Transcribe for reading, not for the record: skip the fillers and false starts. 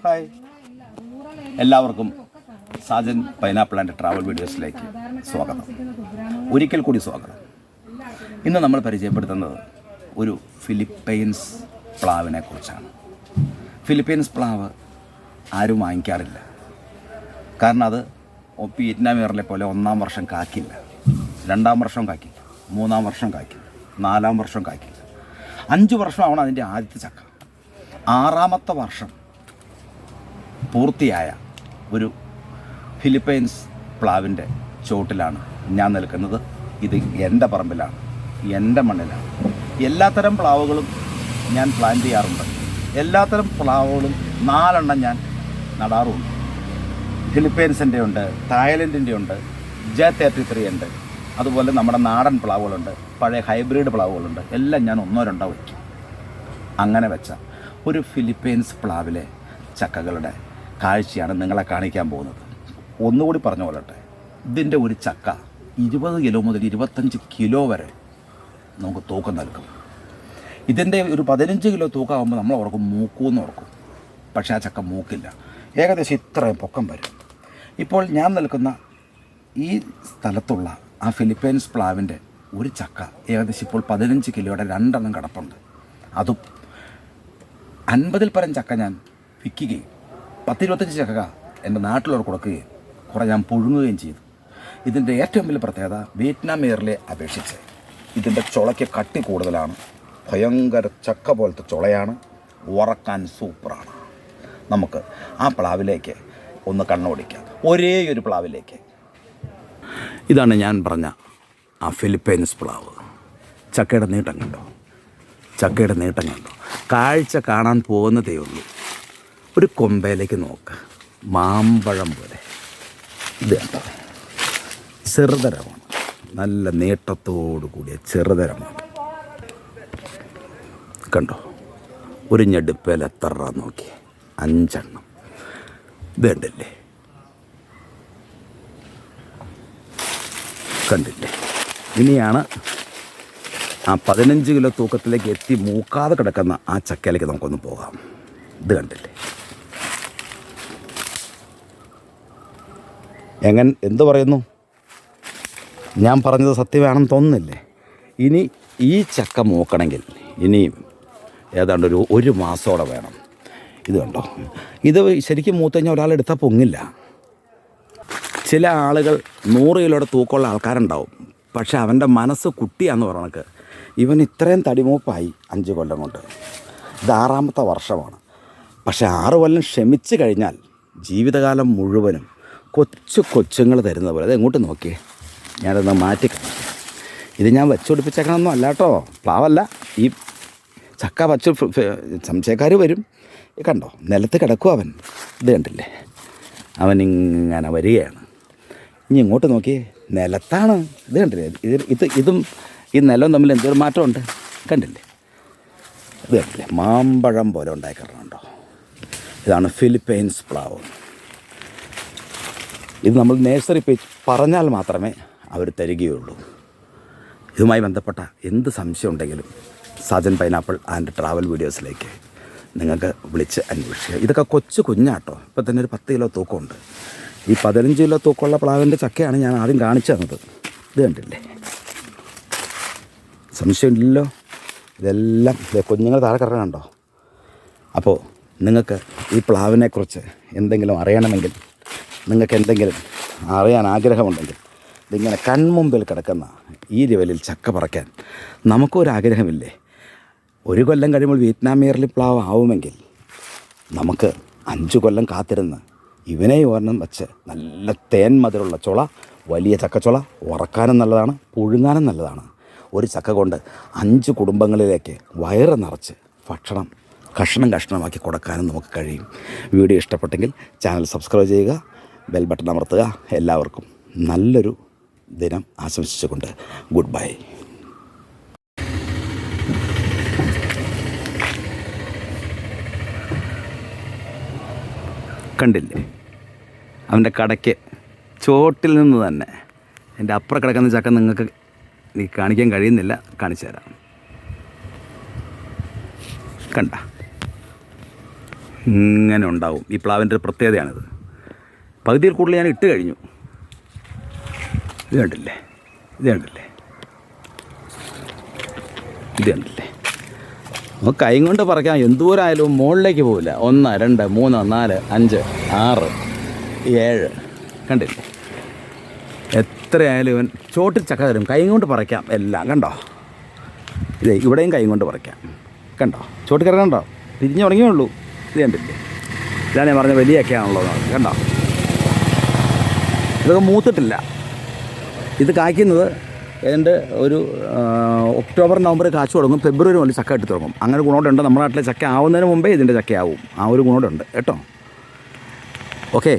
Hi, എല്ലാവർക്കും Sajan pineapple and travel വീഡിയോസിലേക്ക് സ്വാഗതം. ഒരിക്കൽ കൂടി സ്വാഗതം. ഇന്ന് നമ്മൾ പരിചയപ്പെടുത്തുന്നത് ഒരു ഫിലിപ്പൈൻസ് പ്ലാവിനെ കുറിച്ചാണ്. ഫിലിപ്പൈൻസ് പ്ലാവ് ആരും വാങ്ങിക്കാറില്ല. കാരണം അത് വിയറ്റ്നാമിയറിലെ പോലെ 1-ാം വർഷം കാക്കില്ല, 2-ാം വർഷം കാക്കില്ല, 3-ാം വർഷം കാക്കില്ല, 4-ാം വർഷം കാക്കില്ല. 5 വർഷമാണ് അതിൻ്റെ ആദ്യത്തെ ചക്ക. 6-ാമത്തെ വർഷം പൂർത്തിയായ ഒരു ഫിലിപ്പൈൻസ് പ്ലാവിൻ്റെ ചോട്ടിലാണ് ഞാൻ നിൽക്കുന്നത്. ഇത് എൻ്റെ പറമ്പിലാണ്, എൻ്റെ മണ്ണിലാണ്. എല്ലാത്തരം പ്ലാവുകളും ഞാൻ പ്ലാൻ ചെയ്യാറുണ്ട്. എല്ലാത്തരം പ്ലാവുകളും 4 എണ്ണം ഞാൻ നടാറുമുണ്ട്. ഫിലിപ്പൈൻസിൻ്റെ ഉണ്ട്, തായ്ലൻഡിൻ്റെ ഉണ്ട്, J33 ഉണ്ട്, അതുപോലെ നമ്മുടെ നാടൻ പ്ലാവുകളുണ്ട്, പഴയ ഹൈബ്രിഡ് പ്ലാവുകളുണ്ട്. എല്ലാം ഞാൻ 1-2 വയ്ക്കും. അങ്ങനെ വെച്ച ഒരു ഫിലിപ്പൈൻസ് പ്ലാവിലെ ചക്കകളുടെ കാഴ്ചയാണ് നിങ്ങളെ കാണിക്കാൻ പോകുന്നത്. ഒന്നുകൂടി പറഞ്ഞു കൊള്ളട്ടെ, ഇതിൻ്റെ ഒരു ചക്ക 20 കിലോ മുതൽ 25 കിലോ വരെ നമുക്ക് തൂക്കം നൽകും. ഇതിൻ്റെ ഒരു 15 കിലോ തൂക്കമാകുമ്പോൾ നമ്മൾ ഓർക്കും മൂക്കൂന്ന് ഓർക്കും. പക്ഷേ ആ ചക്ക മൂക്കില്ല, ഏകദേശം ഇത്രയും പൊക്കം വരും. ഇപ്പോൾ ഞാൻ നിൽക്കുന്ന ഈ സ്ഥലത്തുള്ള ആ ഫിലിപ്പൈൻസ് പ്ലാവിൻ്റെ ഒരു ചക്ക ഏകദേശം ഇപ്പോൾ 15 കിലോയുടെ 2 എണ്ണം കിടപ്പുണ്ട്. അതും 50-ൽ പരം ചക്ക ഞാൻ വിൽക്കുകയും 10-25 ചക്ക എൻ്റെ നാട്ടിലോട് കൊടുക്കുകയും കുറേ ഞാൻ പുഴുങ്ങുകയും ചെയ്തു. ഇതിൻ്റെ ഏറ്റവും വലിയ പ്രത്യേകത വിയറ്റ്നാം എയറിലെ അപേക്ഷിച്ച് ഇതിൻ്റെ ചുളയ്ക്ക് കട്ടി കൂടുതലാണ്. ഭയങ്കര ചക്ക പോലത്തെ ചുളയാണ്, ഉറക്കാൻ സൂപ്പറാണ്. നമുക്ക് ആ പ്ലാവിലേക്ക് ഒന്ന് കണ്ണോടിക്കാം, ഒരേ ഒരു പ്ലാവിലേക്ക്. ഇതാണ് ഞാൻ പറഞ്ഞ ആ ഫിലിപ്പൈൻസ് പ്ലാവ്. ചക്കയുടെ നീട്ടം കണ്ടോ? ചക്കയുടെ നീട്ടം കണ്ടോ? കാഴ്ച കാണാൻ പോകുന്നതേ ഉള്ളൂ. ഒരു കൊമ്പയിലേക്ക് നോക്ക്, മാമ്പഴം പോലെ. ഇത് കണ്ടോ? ചെറുതരമാണ്, നല്ല നീട്ടത്തോടു കൂടിയ ചെറുതരമാണ്. കണ്ടോ? ഒരു ഞെടുപ്പേൽ എത്ര നോക്കി, 5 എണ്ണം. ഇത് കണ്ടില്ലേ? കണ്ടില്ലേ? ഇനിയാണ് ആ 15 കിലോ തൂക്കത്തിലേക്ക് എത്തി മൂക്കാതെ കിടക്കുന്ന ആ ചക്കയിലേക്ക് നമുക്കൊന്ന് പോകാം. ഇത് കണ്ടില്ലേ? എന്തു പറയുന്നു? ഞാൻ പറഞ്ഞത് സത്യമാണെന്ന് തോന്നുന്നില്ലേ? ഇനി ഈ ചക്ക മൂക്കണമെങ്കിൽ ഇനിയും ഏതാണ്ട് ഒരു മാസത്തോടെ വേണം. ഇത് കണ്ടോ? ഇത് ശരിക്കും മൂത്ത് കഴിഞ്ഞാൽ ഒരാളെടുത്താൽ പൊങ്ങില്ല. ചില ആളുകൾ 100 കിലോയുടെ തൂക്കമുള്ള ആൾക്കാരുണ്ടാവും, പക്ഷെ അവൻ്റെ മനസ്സ് കുട്ടിയാന്ന് പറയണക്ക് ഇവൻ ഇത്രയും തടിമൂപ്പായി 5 കൊല്ലം കൊണ്ട്. ഇത് 6-ാമത്തെ വർഷമാണ്. പക്ഷെ 6 കൊല്ലം ക്ഷമിച്ച് കഴിഞ്ഞാൽ ജീവിതകാലം മുഴുവനും കൊച്ചുങ്ങൾ തരുന്ന പോലെ. അത് എങ്ങോട്ട് നോക്കിയേ, ഞാനതൊന്ന് മാറ്റി. ഇത് ഞാൻ വെച്ചുപിടിപ്പിച്ചേക്കണമെന്നും അല്ല കേട്ടോ, പ്ലാവല്ല. ഈ ചക്ക വച്ച് സംശയക്കാർ വരും. കണ്ടോ? നിലത്ത് കിടക്കും അവൻ. ഇത് കണ്ടില്ലേ? അവനിങ്ങനെ വരികയാണ്. ഇനി ഇങ്ങോട്ട് നോക്കിയേ, നിലത്താണ്. ഇത് കണ്ടില്ലേ? ഇതും ഈ നിലവും തമ്മിൽ എന്തൊരു മാറ്റമുണ്ട്. കണ്ടില്ലേ? ഇത് കണ്ടില്ലേ? മാമ്പഴം പോലെ ഉണ്ടായിക്കിടണുണ്ടോ? ഇതാണ് ഫിലിപ്പൈൻസ് പ്ലാവ്. ഇത് നമ്മൾ നേഴ്സറി പേജ് പറഞ്ഞാൽ മാത്രമേ അവർ തരികയുള്ളൂ. ഇതുമായി ബന്ധപ്പെട്ട എന്ത് സംശയം ഉണ്ടെങ്കിലും സാജൻ പൈനാപ്പിൾ ആൻഡ് ട്രാവൽ വീഡിയോസിലേക്ക് നിങ്ങൾക്ക് വിളിച്ച് അന്വേഷിക്കുക. ഇതൊക്കെ കുഞ്ഞാട്ടോ. ഇപ്പം തന്നെ ഒരു 10 കിലോ തൂക്കമുണ്ട്. ഈ 15 കിലോ തൂക്കമുള്ള പ്ലാവിൻ്റെ ചക്കയാണ് ഞാൻ ആദ്യം കാണിച്ചു തന്നത്. ഇത് കണ്ടില്ലേ? സംശയമില്ലല്ലോ. ഇതെല്ലാം കുഞ്ഞുങ്ങൾ താഴെ കിടക്കണുണ്ടോ? അപ്പോൾ നിങ്ങൾക്ക് ഈ പ്ലാവിനെക്കുറിച്ച് എന്തെങ്കിലും അറിയണമെങ്കിൽ, നിങ്ങൾക്ക് എന്തെങ്കിലും അറിയാൻ ആഗ്രഹമുണ്ടെങ്കിൽ, ഇതിങ്ങനെ കൺമുമ്പിൽ കിടക്കുന്ന ഈ ലെവലിൽ ചക്ക പറിക്കാൻ നമുക്കൊരാഗ്രഹമില്ലേ? 1 കൊല്ലം കഴിയുമ്പോൾ വിയറ്റ്നാം എയർലി പ്ലാവ് ആവുമെങ്കിൽ നമുക്ക് 5 കൊല്ലം കാത്തിരുന്ന് ഇവനെ ഒരെണ്ണം വെച്ച് നല്ല തേൻ മധുരമുള്ള ചുള, വലിയ ചക്കച്ചുള ഉറക്കാനും നല്ലതാണ്, പുഴുങ്ങാനും നല്ലതാണ്. ഒരു ചക്ക കൊണ്ട് 5 കുടുംബങ്ങളിലേക്ക് വയറ് നിറച്ച് ഭക്ഷണം കഷ്ണമാക്കി കൊടുക്കാനും നമുക്ക് കഴിയും. വീഡിയോ ഇഷ്ടപ്പെട്ടെങ്കിൽ ചാനൽ സബ്സ്ക്രൈബ് ചെയ്യുക, ബെൽ ബട്ടൺ അമർത്തുക. എല്ലാവർക്കും നല്ലൊരു ദിനം ആശംസിച്ചുകൊണ്ട് ഗുഡ് ബൈ. കണ്ടില്ലേ? അവൻ്റെ കടയ്ക്ക് ചോട്ടിൽ നിന്ന് തന്നെ എൻ്റെ അപ്പുറം കിടക്കുന്ന ചക്ക നിങ്ങൾക്ക് കാണിക്കാൻ കഴിയുന്നില്ല, കാണിച്ചു തരാം. കണ്ട ഇങ്ങനെ ഉണ്ടാവും. ഈ പ്ലാവിൻ്റെ ഒരു പ്രത്യേകതയാണിത്. പകുതിയിൽ കൂടുതൽ ഞാൻ ഇട്ട് കഴിഞ്ഞു. ഇത് കണ്ടില്ലേ, ഇത് കണ്ടില്ലേ, ഇത് കണ്ടില്ലേ. നമുക്ക് കൈ കൊണ്ട് പറിക്കാം, എന്തോരായാലും മുകളിലേക്ക് പോവില്ല. 1 2 3 4 5 6 7 കണ്ടില്ലേ. എത്രയായാലും ഇവൻ ചോട്ടിൽ ചക്ക തരും. കൈ കൊണ്ട് പറിക്കാം എല്ലാം. കണ്ടോ, ഇതേ ഇവിടെയും കൈ കൊണ്ട് പറിക്കാം. കണ്ടോ, ചോട്ടിൽ കിടക്കണ്ടോ, തിരിഞ്ഞു തുടങ്ങിയേ ഉള്ളൂ. ഇത് കണ്ടില്ലേ, ഇതാണ് ഞാൻ പറഞ്ഞ വലിയൊക്കെയാണല്ലോ. കണ്ടോ, ഇതൊക്കെ മൂത്തിട്ടില്ല. ഇത് കായ്ക്കുന്നത് ഏതാണ്ട് ഒരു ഒക്ടോബർ നവംബർ കാച്ചു തുടങ്ങും. ഫെബ്രുവരി മുതൽ ചക്ക ഇട്ട് തുടങ്ങും. അങ്ങനെ ഗുണമുണ്ട്. നമ്മുടെ നാട്ടിലെ ചക്ക ആവുന്നതിന് മുമ്പേ ഇതിൻ്റെ ചക്കയാവും. ആ ഒരു ഗുണമുണ്ട് കേട്ടോ. ഓക്കെ.